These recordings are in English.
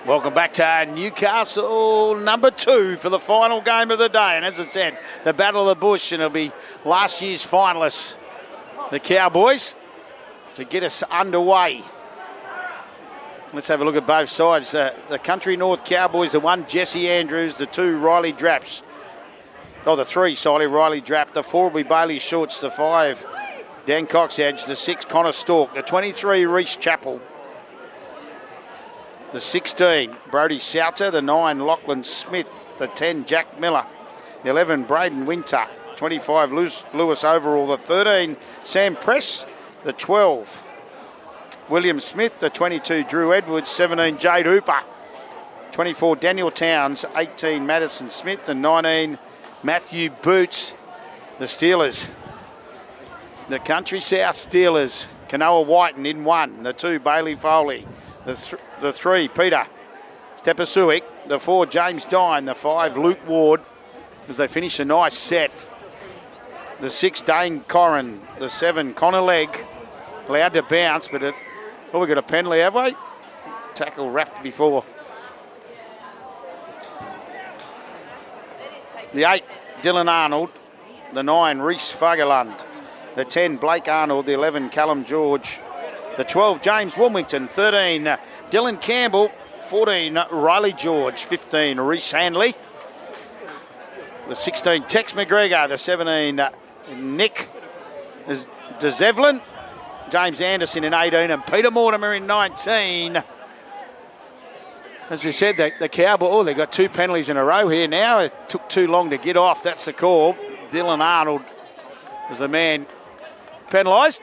Welcome back to Newcastle number 2 for the final game of the day. And as I said, the Battle of the Bush, and it'll be last year's finalists, the Cowboys, to get us underway. Let's have a look at both sides. The Country North Cowboys, the 1, Jesse Andrews, the 2, Riley Draps. Oh, the 3, Riley Drap. The 4 will be Bailey Shorts, the 5, Dan Coxedge, the 6, Connor Stork, the 23, Reece Chappell, the 16, Brody Souter, the 9, Lachlan Smith, the 10, Jack Miller, the 11, Braden Winter, 25, Lewis Overall, the 13, Sam Press, the 12, William Smith, the 22, Drew Edwards, 17, Jade Hooper, 24, Daniel Towns, 18, Madison Smith, the 19, Matthew Boots, the Steelers. The Country South Steelers, Kanoa Whiten in 1, the 2, Bailey Foley, the 3, Peter Stepasuik, the 4, James Dine, the 5, Luke Ward, as they finish a nice set. The 6, Dane Corrin, the 7, Connor Legg, allowed to bounce, but we got a penalty, have we? Tackle wrapped before. The 8, Dylan Arnold, the 9, Reece Fagerlund, the 10, Blake Arnold, the 11, Callum George, the 12, James Wilmington, 13, Dylan Campbell, 14, Riley George, 15, Reece Handley, the 16, Tex McGregor, the 17, Nick DeZevlin, James Anderson in 18, and Peter Mortimer in 19. As we said, the Cowboys, they've got 2 penalties in a row here now. It took too long to get off. That's the call. Dylan Arnold was the man penalised.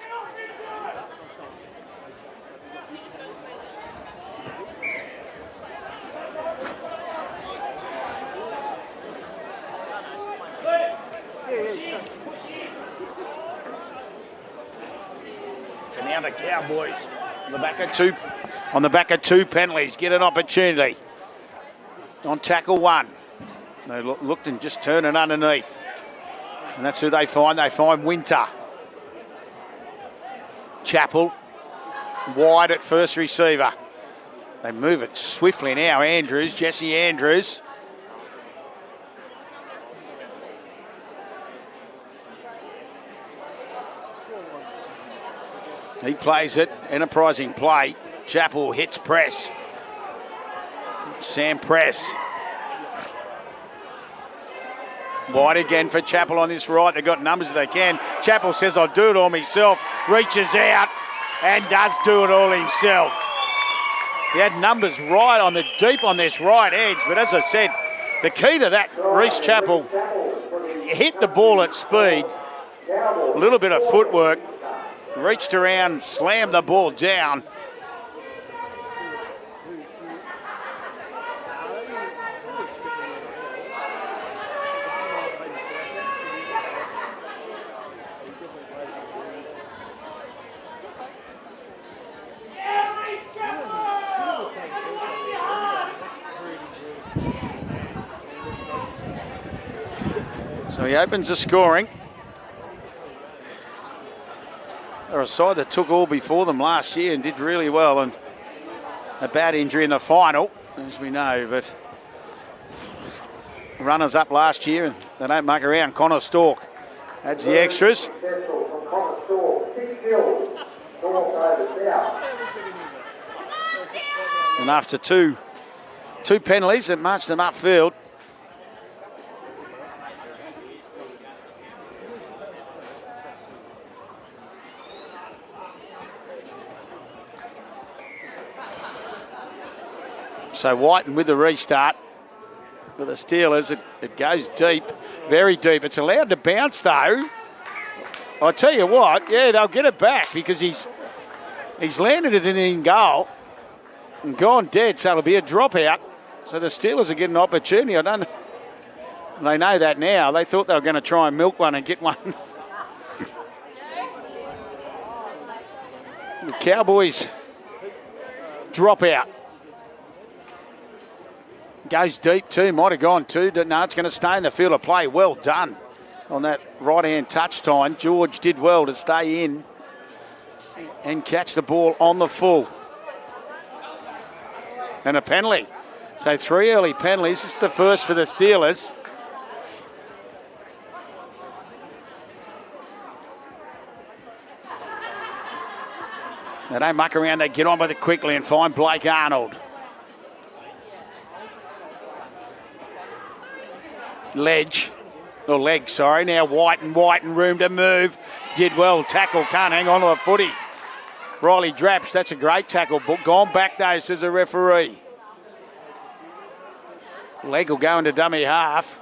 So now the Cowboys on the back of two penalties get an opportunity. On tackle 1. They looked and just turned it underneath. And that's who they find. They find Winter. Chappell wide at first receiver. They move it swiftly now. Andrews, Jesse Andrews. He plays it. Enterprising play. Chappell hits press. Sam Press. Wide again for Chappell on this right. They've got numbers if they can. Chappell says, I'll do it all myself. Reaches out and does do it all himself. He had numbers right on the deep on this right edge. But as I said, the key to that, Reece Chappell hit the ball at speed. A little bit of footwork. Reached around, slammed the ball down. So he opens the scoring. They're a side that took all before them last year and did really well, and a bad injury in the final, as we know, but runners up last year and they don't muck around. Connor Stork adds the extras. And after two penalties that marched them upfield, so Whiten with the restart for the Steelers. It goes deep, very deep. It's allowed to bounce though. I tell you what, yeah, they'll get it back because he's landed it in goal and gone dead. So it'll be a dropout. So the Steelers are getting an opportunity. I don't know. They know that now. They thought they were going to try and milk one and get one. The Cowboys drop out. Goes deep too, might have gone too. No, it's going to stay in the field of play. Well done on that right-hand touch time. George did well to stay in and catch the ball on the full. and a penalty. So 3 early penalties. It's the first for the Steelers. They don't muck around. They get on with it quickly and find Blake Arnold. Leg, sorry. Now White and room to move. Did well. Tackle, can't hang on to the footy. Riley Draps, that's a great tackle. Gone back though, says the referee. Leg will go into dummy half.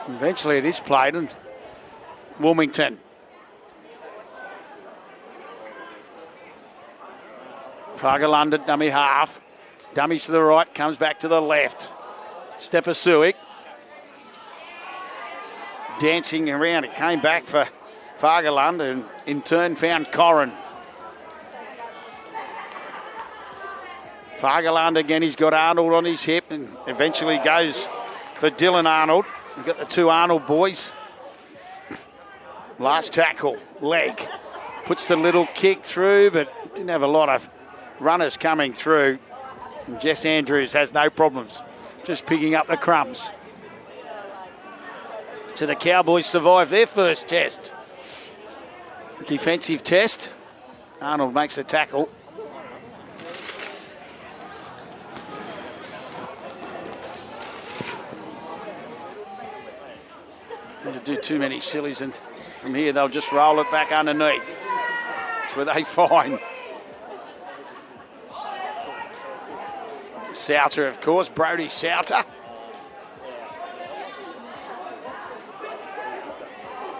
Eventually it is played in Wilmington. Fargalunda, dummy half. Dummies to the right, comes back to the left. Stepasuik. Dancing around, it came back for Fargalunda and in turn found Corrin. Fargalunda again, he's got Arnold on his hip and eventually goes for Dylan Arnold. We've got the 2 Arnold boys. Last tackle, leg. Puts the little kick through, but didn't have a lot of runners coming through. And Jess Andrews has no problems, just picking up the crumbs. So the Cowboys survive their first test. Defensive test. Arnold makes the tackle. Not to do too many sillies, and from here they'll just roll it back underneath. That's where they find Souter, of course, Brody Souter.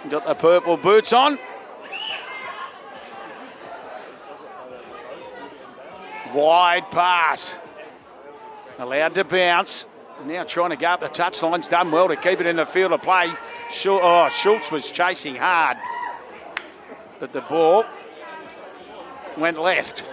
Got the purple boots on. Wide pass. Allowed to bounce. Now trying to go up the touchline's done well to keep it in the field of play. Schultz was chasing hard. But the ball went left.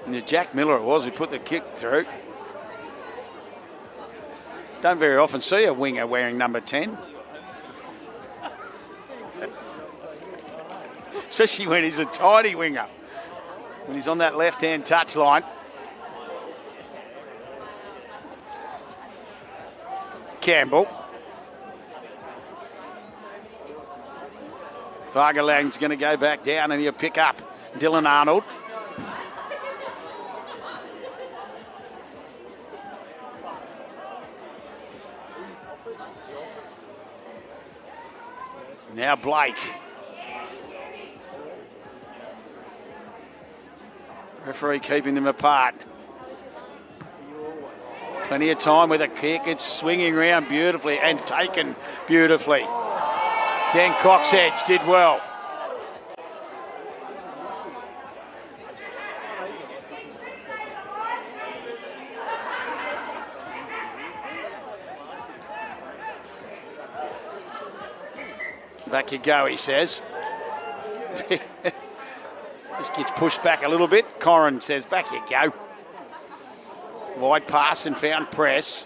And Jack Miller it was who put the kick through. Don't very often see a winger wearing number 10. Especially when he's a tiny winger. When he's on that left-hand touchline. Campbell. Fargalang's going to go back down and he'll pick up Dylan Arnold. Now Blake. Referee keeping them apart. Plenty of time with a kick. It's swinging around beautifully and taken beautifully. Dan Coxedge did well. Back you go, he says. Just gets pushed back a little bit. Corrin says, back you go. Wide pass and found press.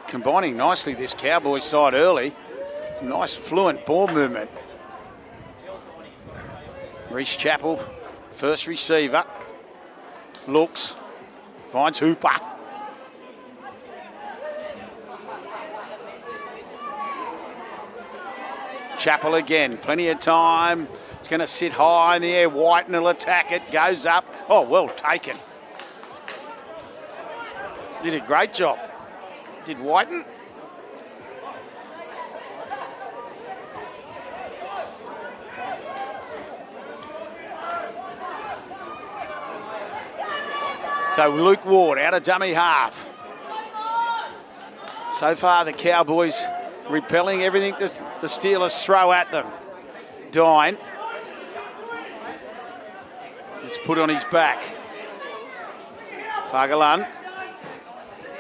Combining nicely this Cowboys side early. Nice fluent ball movement. Reece Chappell, first receiver. Looks, finds Hooper. Chappell again, plenty of time. It's going to sit high in the air. Whiten will attack it, goes up. Oh, well taken. Did a great job. Did Whiten. So Luke Ward out of dummy half. So far the Cowboys repelling everything the Steelers throw at them. Dine. It's put on his back. Fargalan.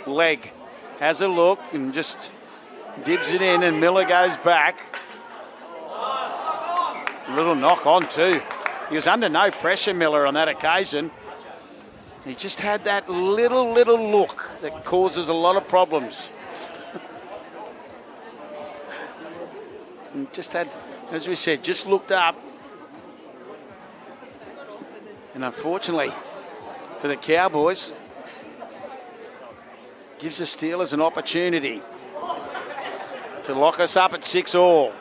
Leg. Has a look and just dibs it in and Miller goes back. A little knock on too. He was under no pressure, Miller, on that occasion. He just had that little look that causes a lot of problems. And just had, as we said, just looked up. And unfortunately for the Cowboys, gives the Steelers an opportunity to lock us up at 6-all.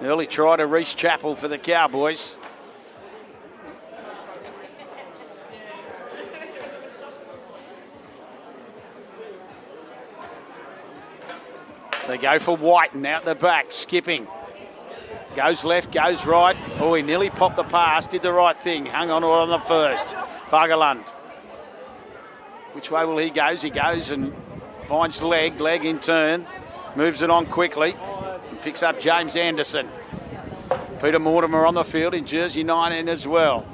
Early try to Reece Chappell for the Cowboys. They go for Whiten out the back, skipping. Goes left, goes right. Oh, he nearly popped the pass, did the right thing. Hung on to it on the first. Fagerlund. Which way will he go? He goes and finds leg in turn. Moves it on quickly. And picks up James Anderson. Peter Mortimer on the field in jersey 19 as well.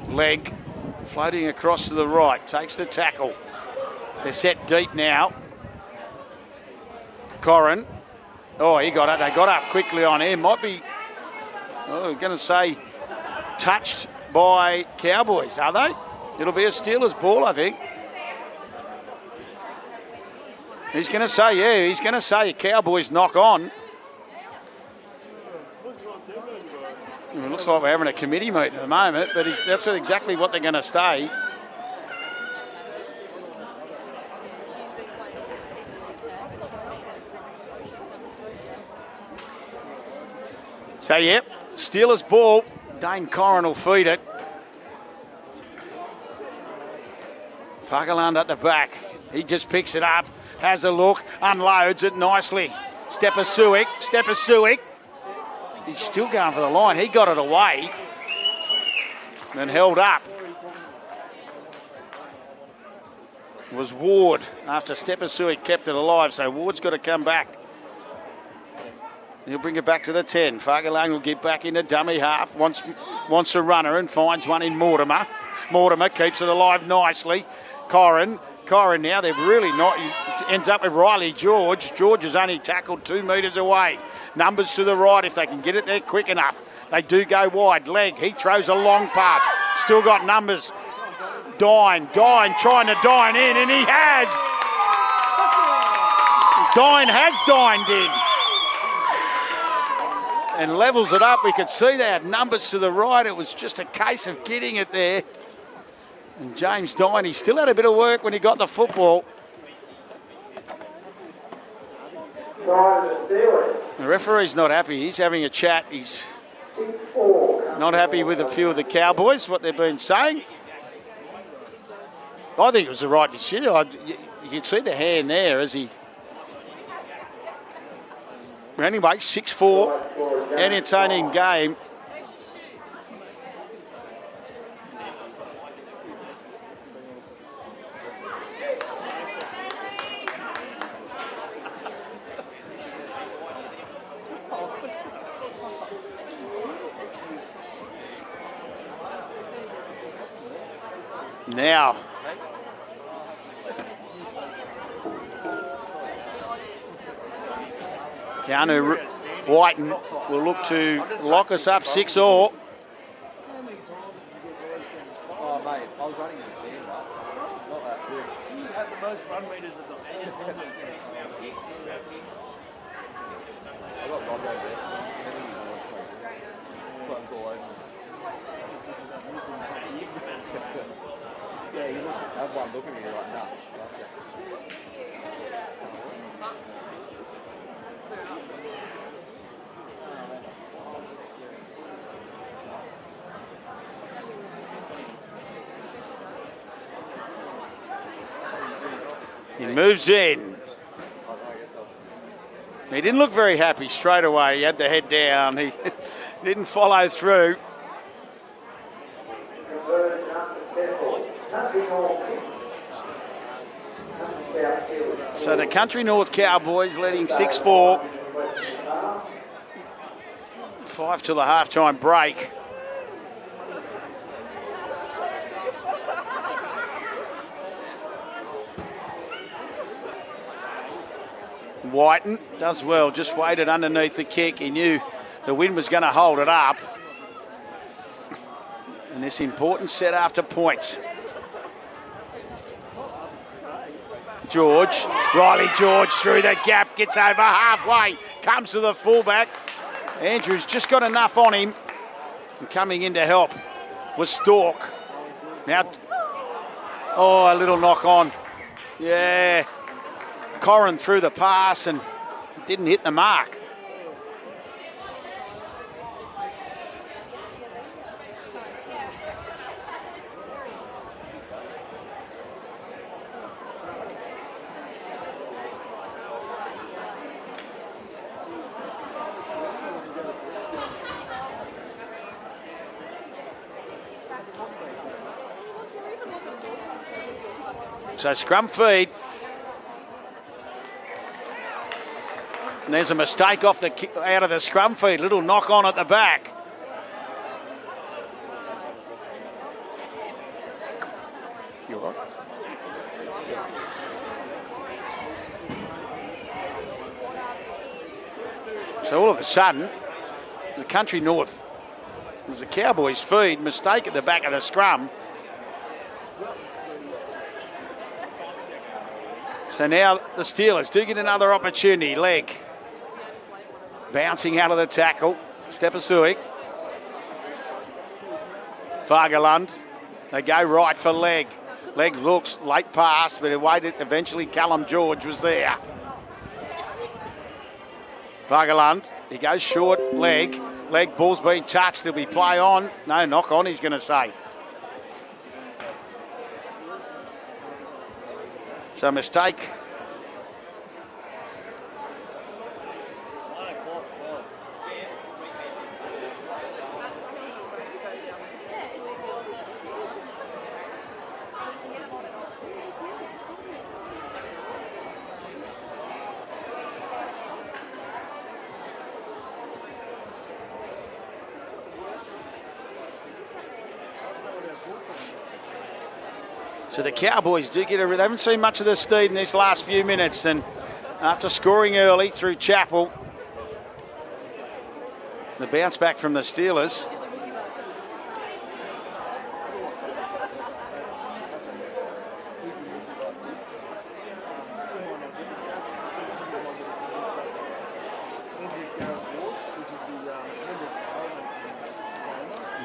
Leg floating across to the right. Takes the tackle. They're set deep now. Corrin. Oh, he got it. They got up quickly on him. Might be, going to say, touched by Cowboys, are they? It'll be a Steelers ball, I think. He's going to say, yeah, he's going to say Cowboys knock on. It looks like we're having a committee meeting at the moment, but that's exactly what they're going to say. So, yep, Steelers ball. Dane Corrin will feed it. Fagerlund at the back. He just picks it up, has a look, unloads it nicely. Stepasuik. He's still going for the line. He got it away and held up. It was Ward after Stepasuik kept it alive, so Ward's got to come back. He'll bring it back to the 10. Fagerlund will get back into dummy half. Wants a runner and finds one in Mortimer. Mortimer keeps it alive nicely. Corrin now, they've really not... Ends up with Riley George. George is only tackled 2 metres away. Numbers to the right if they can get it there quick enough. They do go wide. Leg, he throws a long pass. Still got numbers. Dine trying to dine in, and he has. Dine has dined in. And levels it up. We could see they had numbers to the right. It was just a case of getting it there. And James Dine, he still had a bit of work when he got the football. The referee's not happy. He's having a chat. He's not happy with a few of the Cowboys, what they've been saying. I think it was the right decision. You can see the hand there as he... Anyway, 6-4, entertaining game. Now, Keanu Whiten will look to lock us up 6-all. Oh, mate, I was running in the sand, not that good. You had the most run meters of the league. I got robbed over there. Runs all over. Yeah, you look, everyone looking at me like, nah. He moves in. He didn't look very happy straight away. He had the head down. He didn't follow through. So the Country North Cowboys leading 6-4. 5 till the halftime break. Whiten does well, just waited underneath the kick. He knew the wind was going to hold it up. And this important set after points. George, Riley George through the gap, gets over halfway, comes to the fullback. Andrews just got enough on him. And coming in to help was Stork. Now, oh, a little knock on. Yeah. Corrin threw the pass and didn't hit the mark. So scrum feed. And there's a mistake off out of the scrum feed. Little knock on at the back. You all right? So all of a sudden, the Country North, it was a Cowboys feed, mistake at the back of the scrum. So now the Steelers do get another opportunity. Leg. Bouncing out of the tackle. Stepasui. Fargalund. They go right for Leg. Leg looks, late pass, but it waited. Eventually Callum George was there. Fargalund. He goes short. Leg. Leg, ball's been touched. He'll be play on. No, knock on, he's going to say. So mistake. So the Cowboys do get they haven't seen much of the Steed in this last few minutes, and after scoring early through Chappell, the bounce back from the Steelers.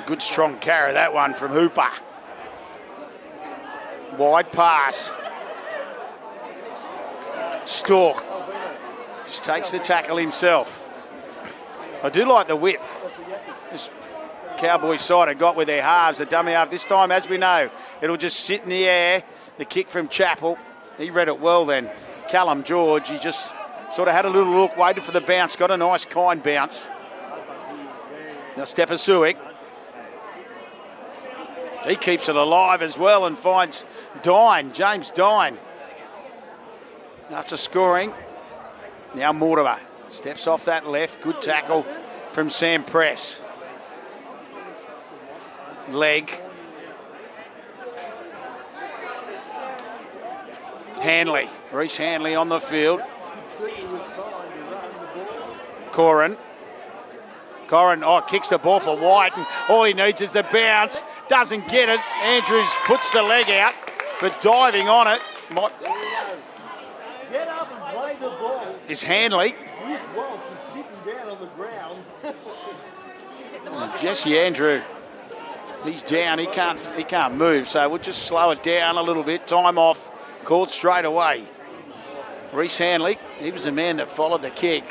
Good strong carry, that one from Hooper. Wide pass. Stork just takes the tackle himself. I do like the width this Cowboys side have got with their halves, the dummy half. This time, as we know, it'll just sit in the air. The kick from Chappell. He read it well then. Callum George, he just sort of had a little look, waited for the bounce, got a nice kind bounce. Now Stepasui. He keeps it alive as well and finds Dine, James Dine. After scoring, now Mortimer steps off that left. Good tackle from Sam Press. Leg. Hanley, Reece Hanley on the field. Corrin, kicks the ball for White, and all he needs is the bounce. Doesn't get it. Andrews puts the leg out, but diving on it Get up and play the ball. is Hanley. Bruce Walsh is sitting down on the ground. Jesse Andrew, he's down. He can't move, so we'll just slow it down a little bit. Time off, called straight away. Reece Hanley, he was the man that followed the kick.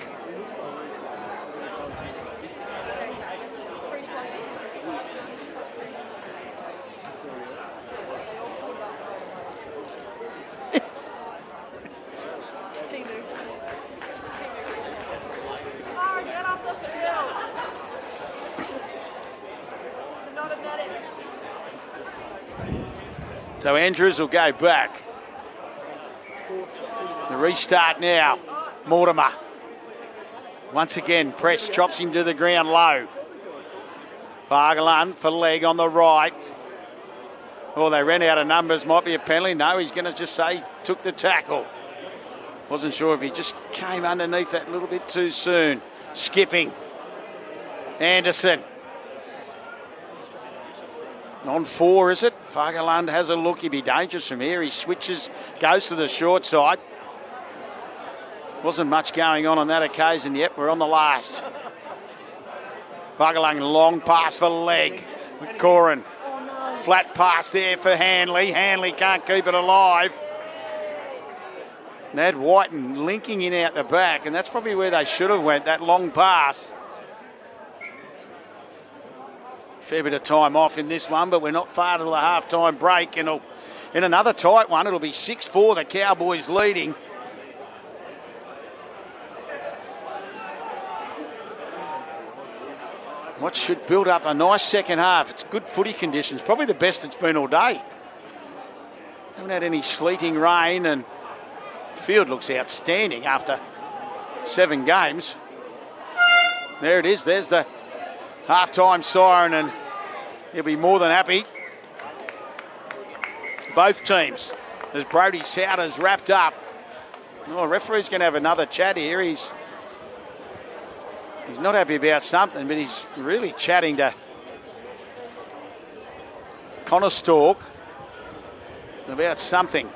So Andrews will go back. The restart now. Mortimer. Once again, Press chops him to the ground low. Fargalan for leg on the right. Oh, they ran out of numbers. Might be a penalty. No, he's going to just say took the tackle. Wasn't sure if he just came underneath that a little bit too soon. Skipping. Anderson. On 4, is it? Fagerlund has a look. He'd be dangerous from here. He switches, goes to the short side. Wasn't much going on that occasion yet. We're on the last. Fagerlund, long pass for leg. Corin. Flat pass there for Hanley. Hanley can't keep it alive. Ned Whiten linking in out the back, and that's probably where they should have went, that long pass. Fair bit of time off in this one, but we're not far to the half-time break. And in another tight one, it'll be 6-4, the Cowboys leading. What should build up a nice second half. It's good footy conditions, probably the best it's been all day. Haven't had any sleeting rain, and the field looks outstanding after 7 games. There it is, there's the half-time siren, and he'll be more than happy. Both teams, as Brody Souter's wrapped up. Oh, the referee's going to have another chat here. He's not happy about something, but he's really chatting to Connor Stork about something.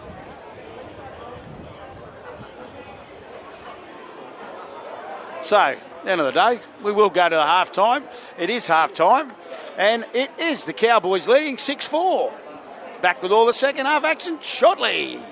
So, at the end of the day, we will go to the half-time. It is half-time, and it is the Cowboys leading 6-4. Back with all the second half action shortly.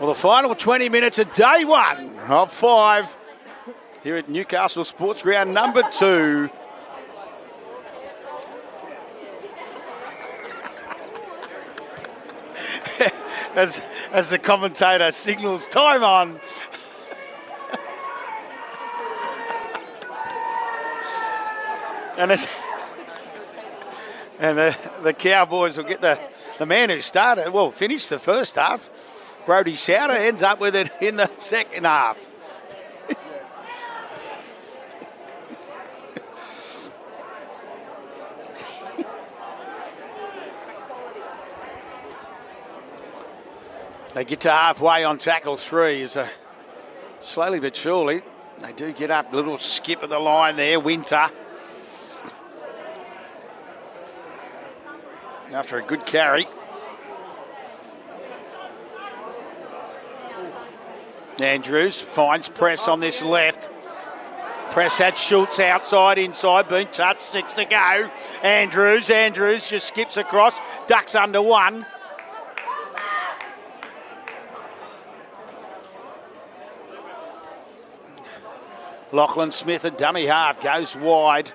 Well, the final 20 minutes of day 1 of 5 here at Newcastle Sports Ground number 2. As the commentator signals time on. And the Cowboys will get the man who started, well, finished the first half. Brody Souter ends up with it in the second half. They get to halfway on tackle 3. Slowly but surely, they do get up. A little skip of the line there, Winter. After a good carry. Andrews finds Press on this left. Press had Schultz outside, inside, been touched, 6 to go. Andrews just skips across, ducks under 1. Lachlan Smith, a dummy half, goes wide.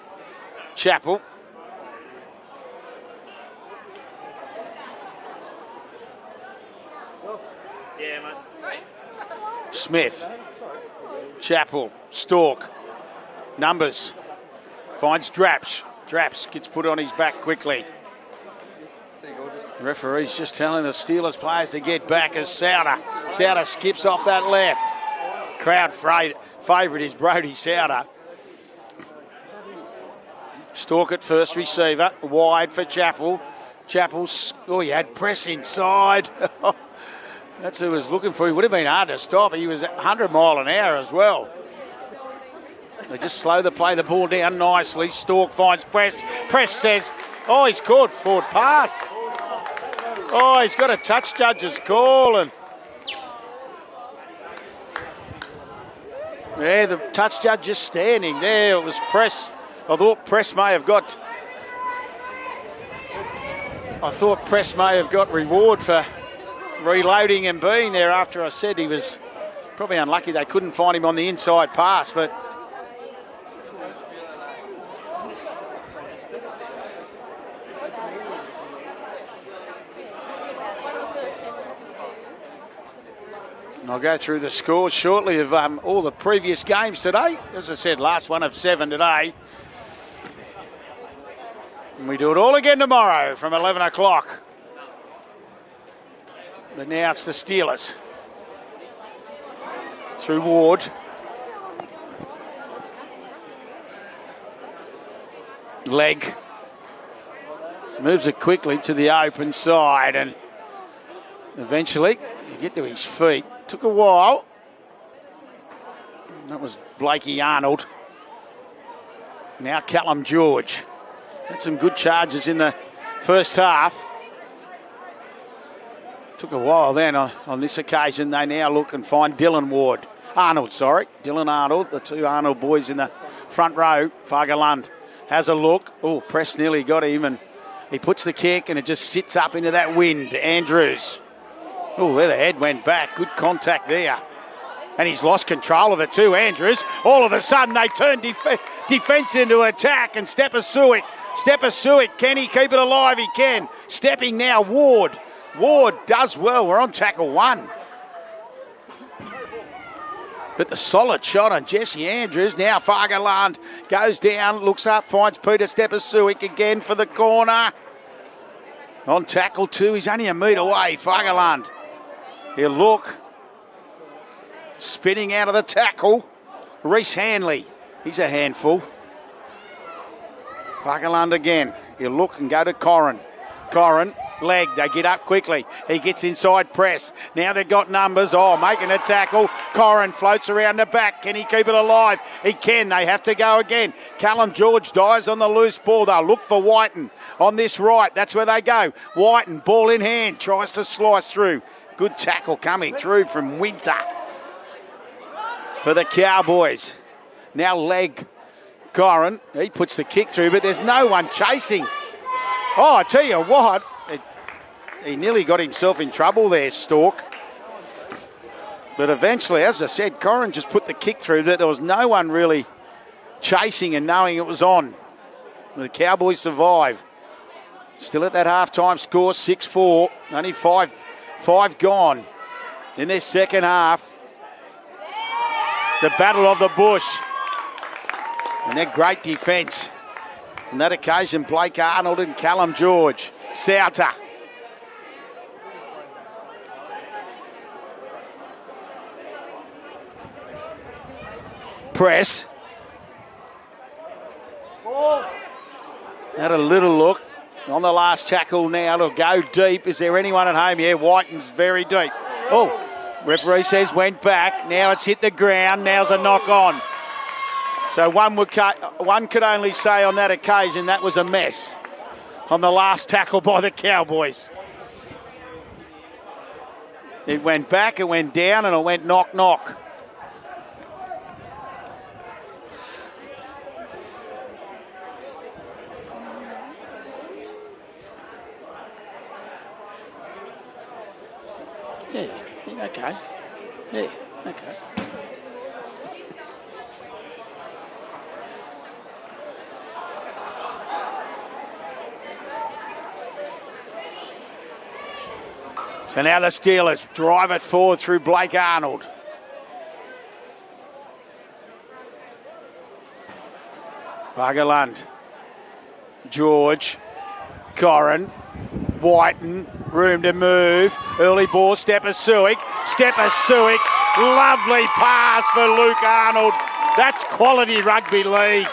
Chappell. Smith. Chappell. Stork. Numbers. Finds Draps. Draps gets put on his back quickly. The referee's just telling the Steelers players to get back as Souter. Souter skips off that left. Crowd favourite is Brody Souter. Stork at first receiver. Wide for Chappell. Chappell's, he had Press inside. That's who he was looking for. He would have been hard to stop. He was 100 mile an hour as well. They just slow the ball down nicely. Stork finds Press. Press says, he's caught forward pass. He's got a touch judge's call. And yeah, the touch judge just standing there. It was Press. I thought Press may have got reward for reloading and being there after I said he was probably unlucky they couldn't find him on the inside pass, but I'll go through the scores shortly of all the previous games today. As I said, last one of 7 today. And we do it all again tomorrow from 11 o'clock. But now it's the Steelers. Through Ward. Leg. Moves it quickly to the open side and eventually you get to his feet. Took a while. That was Blakey Arnold. Now Callum George. Had some good charges in the first half. Took a while then. On this occasion, they now look and find Dylan Arnold, the 2 Arnold boys in the front row. Fagerlund has a look. Press nearly got him and he puts the kick and it just sits up into that wind. Andrews. There the head went back. Good contact there. And he's lost control of it too, Andrews. All of a sudden, they turn defence into attack. And Stepasuik, can he keep it alive? He can. Stepping now, Ward. Ward does well. We're on tackle 1. But the solid shot on Jesse Andrews. Now Fagerlund goes down, looks up, finds Peter Stepasuik again for the corner. On tackle 2, he's only a metre away, Fagerlund. He'll look. Spinning out of the tackle. Reece Hanley. He's a handful. Fagerlund again. He'll look and go to Corrin. Leg. They get up quickly. He gets inside Press. Now they've got numbers. Making a tackle. Corrin floats around the back. Can he keep it alive? He can. They have to go again. Callum George dies on the loose ball. They'll look for Whiten on this right. That's where they go. Whiten, ball in hand. Tries to slice through. Good tackle coming through from Winter. for the Cowboys. Now leg Goran. He puts the kick through, but there's no one chasing. Oh, I tell you what, he nearly got himself in trouble there, Stork. But eventually, as I said, Goran just put the kick through, but there was no one really chasing and knowing it was on. The Cowboys survive. Still at that half-time score, 6-4. Only five gone in their second half. The battle of the bush. And their great defence. On that occasion, Blake Arnold and Callum George. Sauter. Press. Had a little look. On the last tackle now, it'll go deep. Is there anyone at home? Yeah, Whiten's very deep. Oh, referee says went back. Now it's hit the ground. Now's a knock on. So one could only say on that occasion that was a mess on the last tackle by the Cowboys. It went back, it went down, and it went knock. Yeah, okay. Yeah, okay. So now the Steelers drive it forward through Blake Arnold. Bargaland. George. Goran. Whiten. Room to move. Early ball, Stepasuik. Lovely pass for Luke Arnold. That's quality rugby league.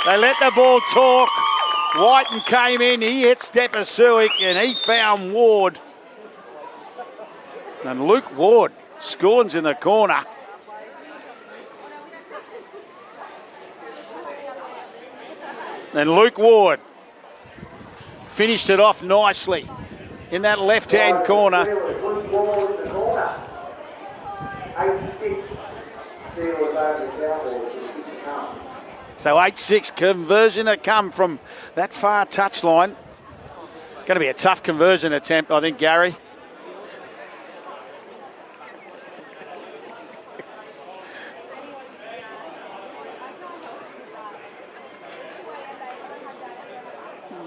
They let the ball talk. Whiten came in. He hit Stepasuik and he found Ward. And Luke Ward scorns in the corner. And Luke Ward finished it off nicely in that left-hand corner. So 8-6 conversion to come from that far touchline. Going to be a tough conversion attempt, I think, Gary.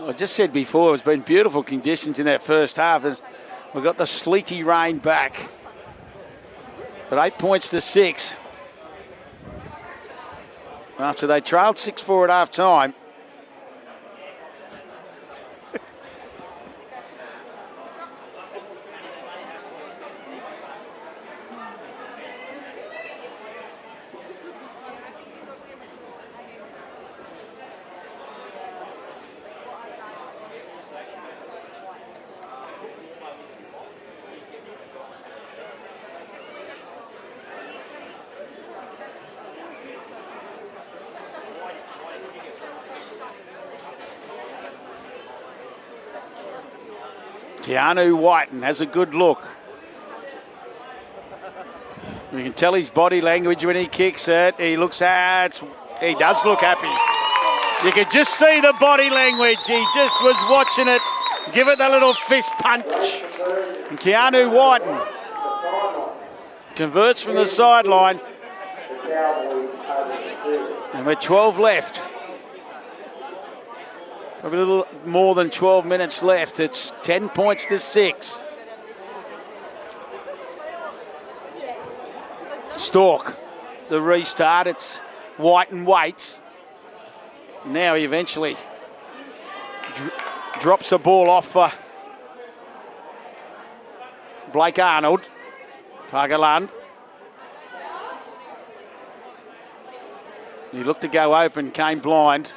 I just said before, it's been beautiful conditions in that first half. We've got the sleety rain back. But 8 points to 6. After they trailed 6-4 at half time. Keanu Whiten has a good look. You can tell his body language when he kicks it. He does look happy. You can just see the body language. He just was watching it. Give it the little fist punch. And Keanu Whiten converts from the sideline. And with 12 left. Probably a little more than 12 minutes left. It's 10 points to 6. Stork, the restart. It's Whiten waits. Now he eventually drops the ball off for Blake Arnold. Fagaland. He looked to go open, came blind.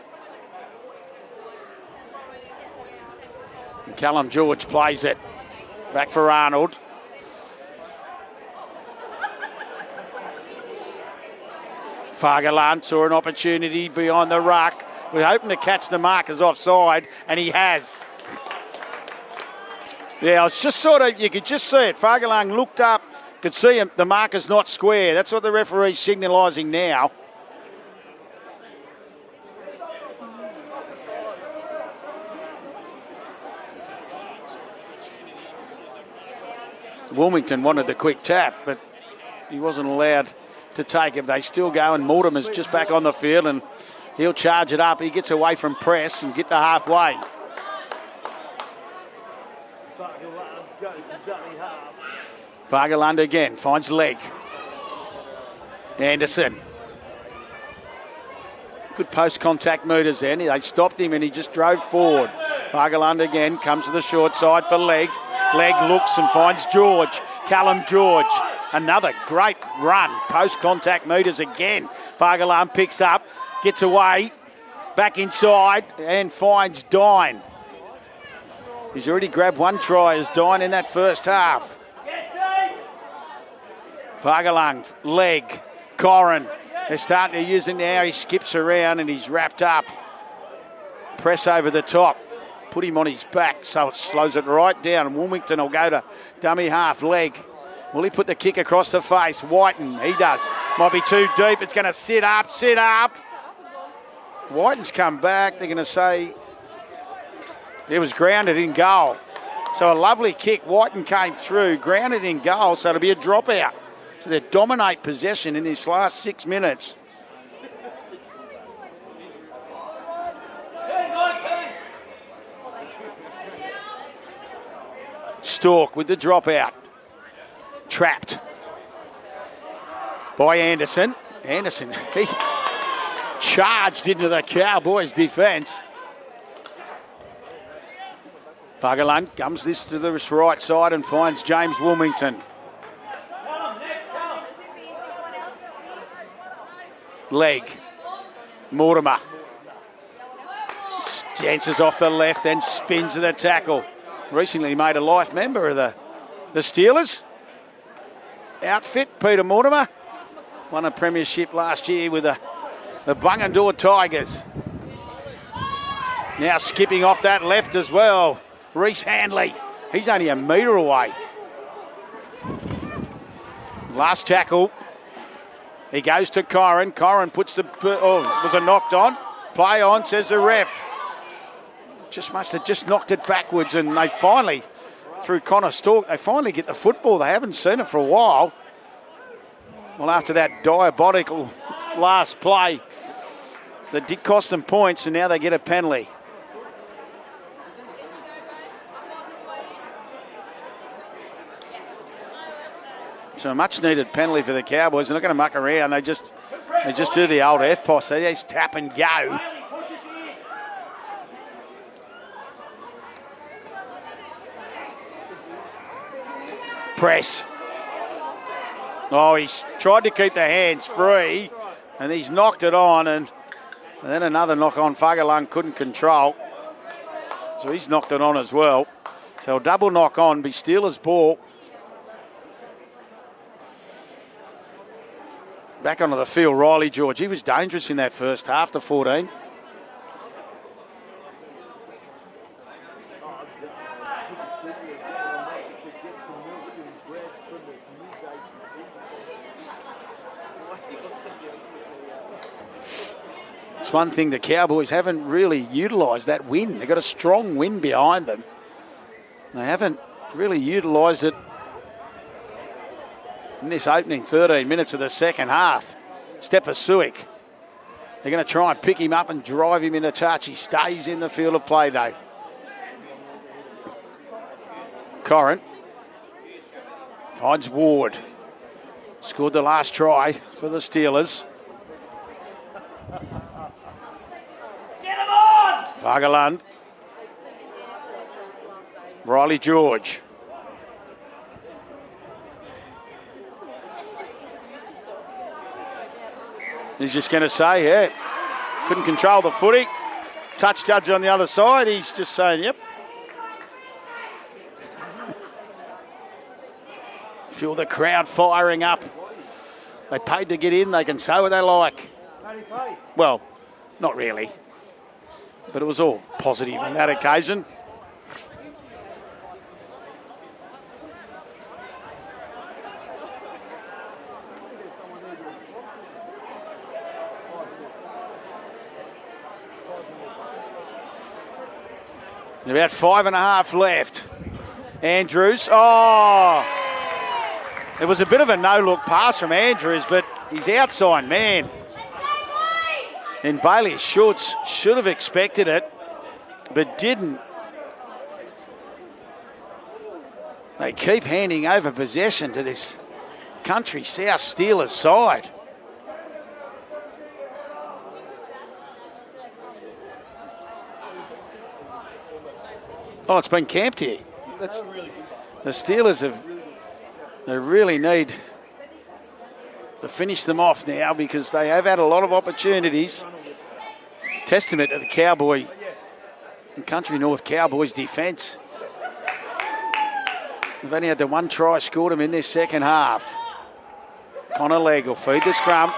And Callum George plays it. Back for Arnold. Fagaland saw an opportunity behind the ruck. We're hoping to catch the markers offside, and he has. Yeah, I was just you could just see it. Fagaland looked up, Could see him, the marker's not square. That's what the referee's signalising now. Wilmington wanted the quick tap, but he wasn't allowed to take it. They still go, and Mortimer's just back on the field, and he'll charge it up. He gets away from press and get to halfway. Fargaland again, finds leg. Anderson. Good post-contact meters then. They stopped him and he just drove forward. Fargaland again, comes to the short side for leg. Leg looks and finds George. Callum George. Another great run. Post-contact meters again. Fargaland picks up, gets away, back inside and finds Dine. He's already grabbed one try as Dine in that first half. Fargalang, leg, Corrin. They're starting to use it now. He skips around and he's wrapped up. Press over the top. Put him on his back so it slows it right down. Wilmington will go to dummy half, leg. Will he put the kick across the face? Whiten, he does. Might be too deep. It's going to sit up. Whiten's come back. They're going to say it was grounded in goal. So a lovely kick. Whiten came through, grounded in goal, so it'll be a dropout. So they dominate possession in this last 6 minutes. Stork with the dropout. Trapped by Anderson. Anderson, he charged into the Cowboys' defence. Fargaland comes this to the right side and finds James Wilmington. Leg. Mortimer. Dances off the left and spins to the tackle. Recently made a life member of the Steelers outfit, Peter Mortimer. Won a premiership last year with the Bungendore Tigers. Now skipping off that left as well. Reece Handley. He's only a metre away. Last tackle. He goes to Corrin. Corrin puts was a knocked on. Play on, says the ref. Just must have just knocked it backwards, and they finally, through Connor Stork, they finally get the football. They haven't seen it for a while. Well, after that diabolical last play, that did cost them points, and now they get a penalty. So a much-needed penalty for the Cowboys. They're not going to muck around. They just do the old F-post. They just tap and go. Press. Oh, he's tried to keep the hands free, and he's knocked it on, and then another knock on. Fargalang couldn't control, so he's knocked it on as well. So a double knock on, be Steelers' ball. Back onto the field, Riley George. He was dangerous in that first half, the 14. It's one thing the Cowboys haven't really utilised, that win. They've got a strong win behind them. They haven't really utilised it in this opening 13 minutes of the second half. Stepasuik. They're going to try and pick him up and drive him into touch. He stays in the field of play, though. Corrin finds Ward. Scored the last try for the Steelers. Fargaland. Riley George. He's just going to say, yeah, couldn't control the footy. Touch judge on the other side. He's just saying, yep. Feel the crowd firing up. They paid to get in. They can say what they like. Well, not really. But it was all positive on that occasion. About 5.5 left. Andrews. Oh! It was a bit of a no-look pass from Andrews, but he's outside man. And Bailey Schultz should have expected it, but didn't. They keep handing over possession to this Country South Steelers side. Oh, it's been camped here. The Steelers they really need to finish them off now because they have had a lot of opportunities. Testament to the Cowboy and Country North Cowboys defence. They've only had the one try scored them in their second half. Connor Legg will feed the scrum.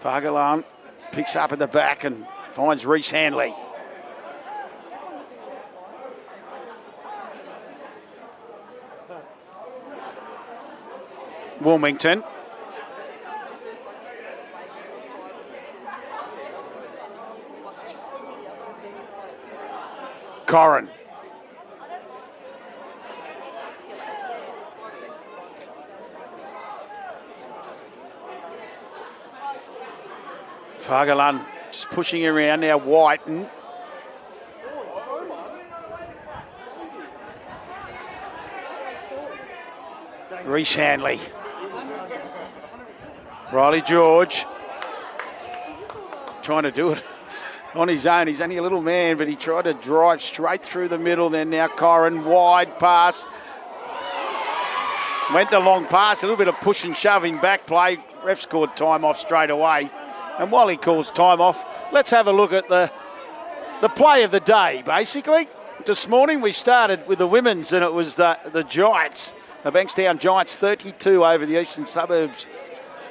Fargalan picks up at the back and finds Reece Handley. Wilmington. Corrin. Fargalan just pushing around now. Whiten. Reece Handley. Riley George trying to do it on his own. He's only a little man, but he tried to drive straight through the middle. Then now Corrin, wide pass. Went the long pass, a little bit of push and shoving back play. Ref scored time off straight away. And while he calls time off, let's have a look at the play of the day, basically. This morning we started with the women's, and it was the Giants. The Bankstown Giants 32 over the Eastern Suburbs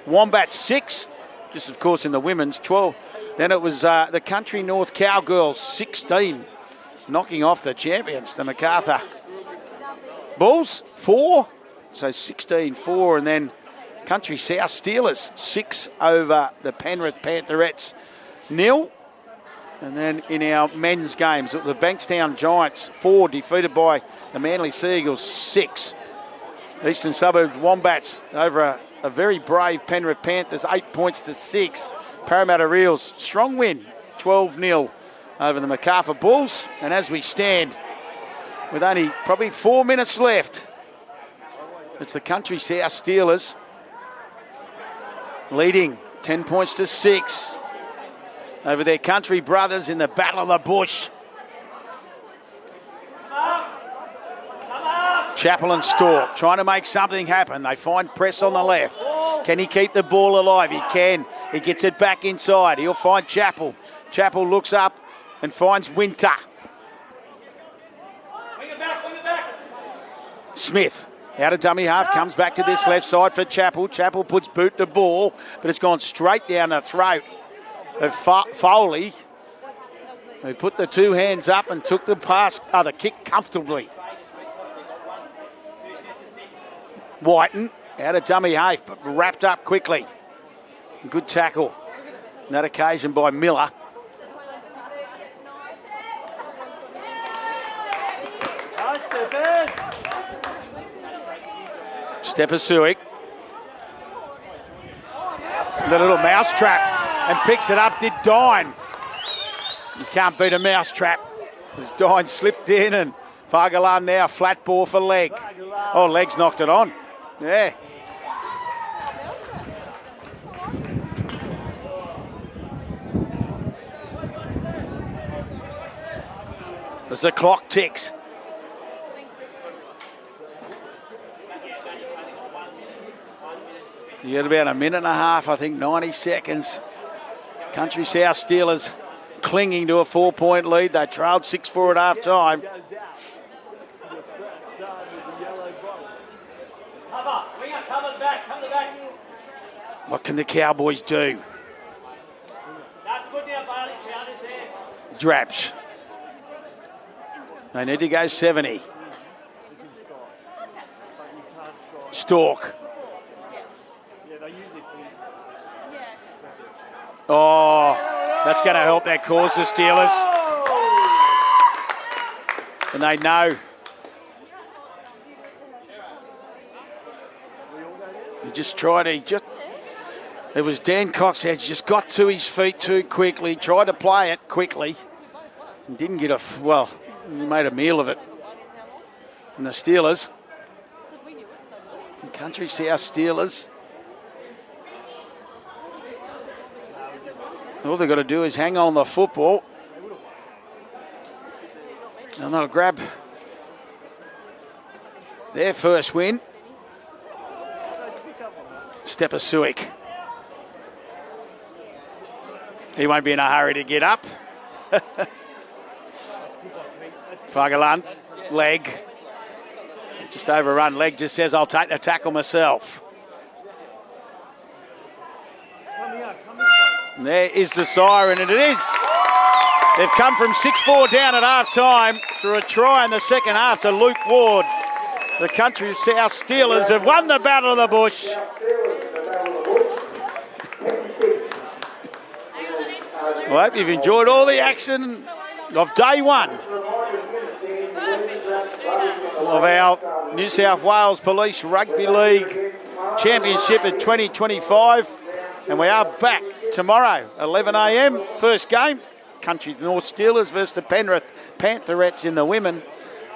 Wombats 6. Just, of course, in the women's 12. Then it was the Country North Cowgirls 16, knocking off the champions, the MacArthur Bulls 4. So 16-4, and then Country South Steelers 6 over the Penrith Pantherettes 0. And then in our men's games, the Bankstown Giants 4 defeated by the Manly Seagulls 6. Eastern Suburbs Wombats over a very brave Penrith Panthers 8 points to 6. Parramatta Reels strong win 12-0 over the MacArthur Bulls. And as we stand with only probably 4 minutes left, it's the Country South Steelers leading 10 points to 6 over their country brothers in the Battle of the Bush. Chappell and Stork trying to make something happen. They find Press on the left. Can he keep the ball alive? He can. He gets it back inside. He'll find Chappell. Chappell looks up and finds Winter. Bring it back. Smith. Out of dummy half, comes back to this left side for Chappell. Chappell puts boot to ball, but it's gone straight down the throat of Foley, who put the two hands up and took the kick comfortably. Whiten, out of dummy half, but wrapped up quickly. Good tackle on that occasion by Miller. Stepasuik. The little mouse trap, and picks it up, did Dine. You can't beat a mouse trap. As Dine slipped in, and Fargalan now flat ball for Legg. Oh, Legg's knocked it on. Yeah. As the clock ticks. You got about a minute and a half, I think, 90 seconds. Country South Steelers clinging to a 4-point lead. They trailed 6-4 at half time. What can the Cowboys do? Draps. They need to go 70. Stork. Oh, that's going to help that cause, the Steelers. And they know. He just tried, it was Dan Cox had just got to his feet too quickly, tried to play it quickly, and didn't get he made a meal of it. And the Steelers, Country South Steelers, all they've got to do is hang on the football, and they'll grab their first win. Stepasuik. He won't be in a hurry to get up. Fagalan, leg. Just overrun. Leg just says, I'll take the tackle myself. And there is the siren, and it is. They've come from 6-4 down at half-time through a try in the second half to Luke Ward. The Country South Steelers have won the Battle of the Bush. I hope you've enjoyed all the action of day one of our New South Wales Police Rugby League Championship in 2025. And we are back tomorrow, 11 a.m, first game. Country North Steelers versus the Penrith Pantherettes in the women.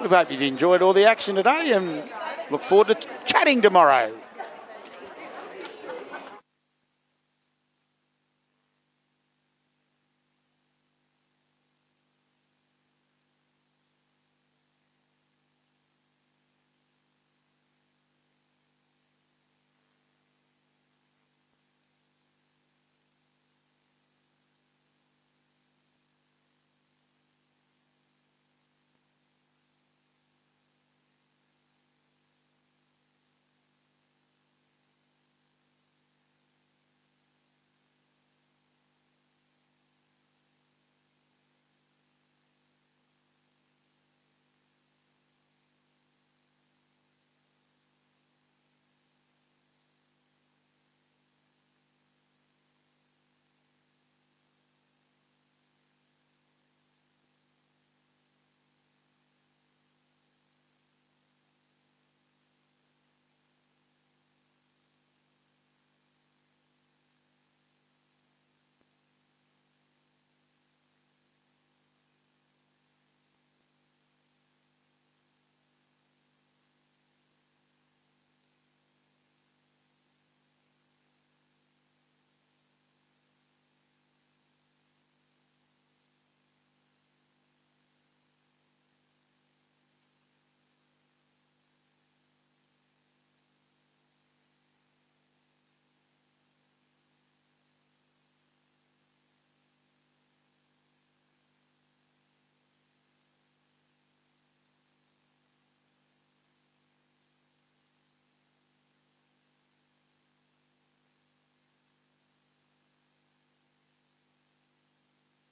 We hope you've enjoyed all the action today and look forward to chatting tomorrow.